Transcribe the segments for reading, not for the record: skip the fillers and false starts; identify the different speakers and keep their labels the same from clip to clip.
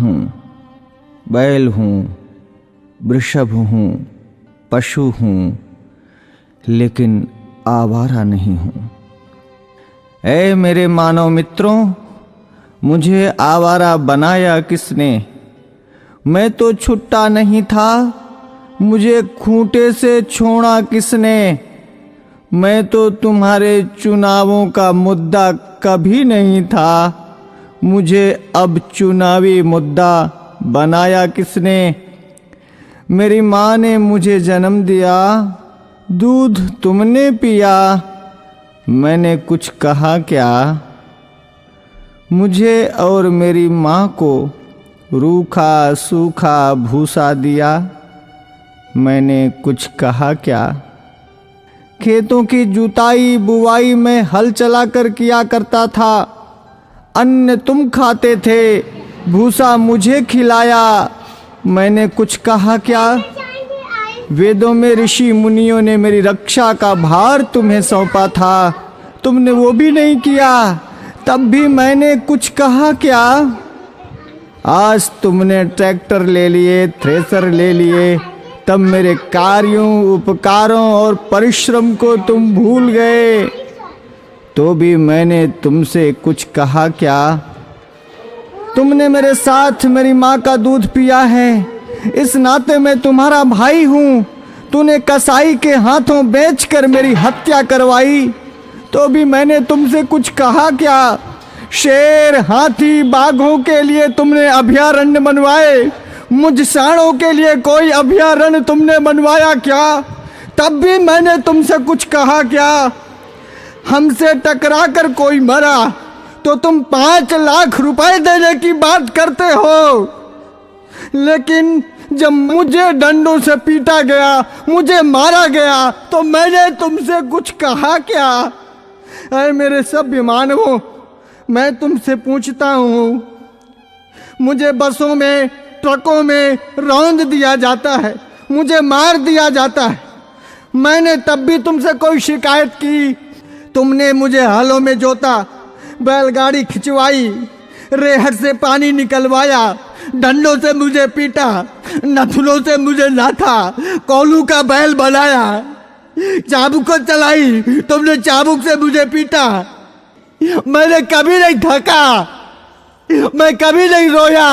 Speaker 1: हूँ, बैल हूँ, वृषभ हूँ, पशु हूँ, लेकिन आवारा नहीं हूँ। ऐ मेरे मानव मित्रों, मुझे आवारा बनाया किसने? मैं तो छुट्टा नहीं था, मुझे खूंटे से छोड़ा किसने? मैं तो तुम्हारे चुनावों का मुद्दा कभी नहीं था, मुझे अब चुनावी मुद्दा बनाया किसने? मेरी माँ ने मुझे जन्म दिया, दूध तुमने पिया, मैंने कुछ कहा क्या? मुझे और मेरी माँ को रूखा सूखा भूसा दिया, मैंने कुछ कहा क्या? खेतों की जुताई बुवाई में हल चलाकर किया करता था, अन्न तुम खाते थे, भूसा मुझे खिलाया, मैंने कुछ कहा क्या? वेदों में ऋषि मुनियों ने मेरी रक्षा का भार तुम्हें सौंपा था, तुमने वो भी नहीं किया, तब भी मैंने कुछ कहा क्या? आज तुमने ट्रैक्टर ले लिए, थ्रेसर ले लिए, तब मेरे कार्यों, उपकारों और परिश्रम को तुम भूल गए, तो भी मैंने तुमसे कुछ कहा क्या? तुमने मेरे साथ मेरी माँ का दूध पिया है, इस नाते मैं तुम्हारा भाई हूँ। तूने कसाई के हाथों बेचकर मेरी हत्या करवाई, तो भी मैंने तुमसे कुछ कहा क्या? शेर, हाथी, बाघों के लिए तुमने अभयारण्य बनवाए, मुझ सांडों के लिए कोई अभयारण्य तुमने बनवाया क्या? तब भी मैंने तुमसे कुछ कहा क्या? हमसे टकरा कर कोई मरा तो तुम 5 लाख रुपए देने की बात करते हो, लेकिन जब मुझे डंडों से पीटा गया, मुझे मारा गया, तो मैंने तुमसे कुछ कहा क्या? अरे मेरे सभ्य मानवों, मैं तुमसे पूछता हूँ, मुझे बसों में, ट्रकों में रौंद दिया जाता है, मुझे मार दिया जाता है, मैंने तब भी तुमसे कोई शिकायत की? तुमने मुझे हलों में जोता, बैलगाड़ी खिंचवाई, रेहड़ से पानी निकलवाया, डंडों से मुझे पीटा, नथुनों से मुझे नाथा, कोलू का बैल बनाया, चाबुक चलाई, तुमने चाबुक से मुझे पीटा, मैंने कभी नहीं थका, मैं कभी नहीं रोया,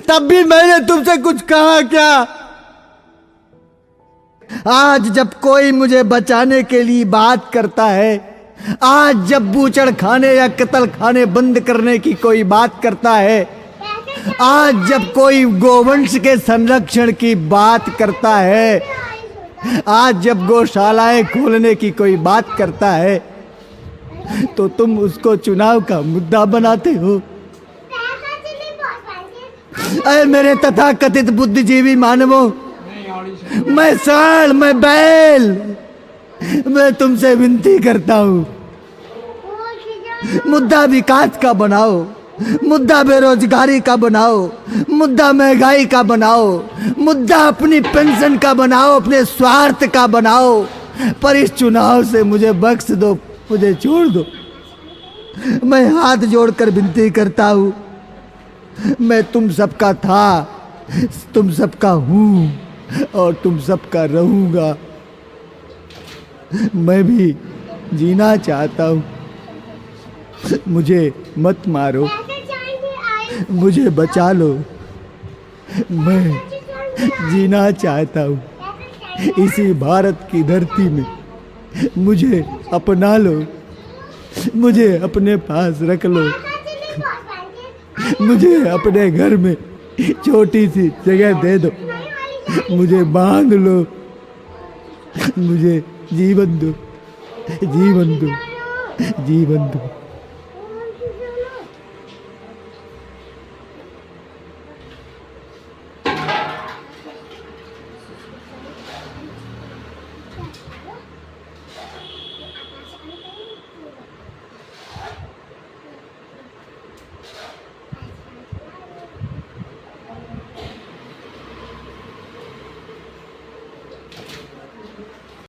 Speaker 1: तब भी मैंने तुमसे कुछ कहा क्या? आज जब कोई मुझे बचाने के लिए बात करता है, आज जब बूचड़ खाने या कत्ल खाने बंद करने की कोई बात करता है, आज जब कोई गोवंश के संरक्षण की बात करता है, आज जब गौशालाएं खोलने की कोई बात करता है, तो तुम उसको चुनाव का मुद्दा बनाते हो। अरे मेरे तथाकथित बुद्धिजीवी मानवों, मैं सांड, मैं बैल, मैं तुमसे विनती करता हूँ, मुद्दा विकास का बनाओ, मुद्दा बेरोजगारी का बनाओ, मुद्दा महंगाई का बनाओ, मुद्दा अपनी पेंशन का बनाओ, अपने स्वार्थ का बनाओ, पर इस चुनाव से मुझे बख्श दो, मुझे छोड़ दो। मैं हाथ जोड़कर विनती करता हूँ, मैं तुम सबका था, तुम सबका हूँ और तुम सबका रहूँगा। मैं भी जीना चाहता हूँ, मुझे मत मारो, मुझे बचा लो, मैं जीना चाहता हूँ इसी भारत की धरती में, मुझे अपना लो, मुझे अपने पास रख लो, मुझे अपने घर में छोटी सी जगह दे दो, मुझे बांध लो, मुझे जीवन दो, जीवन दो, जीवन दो।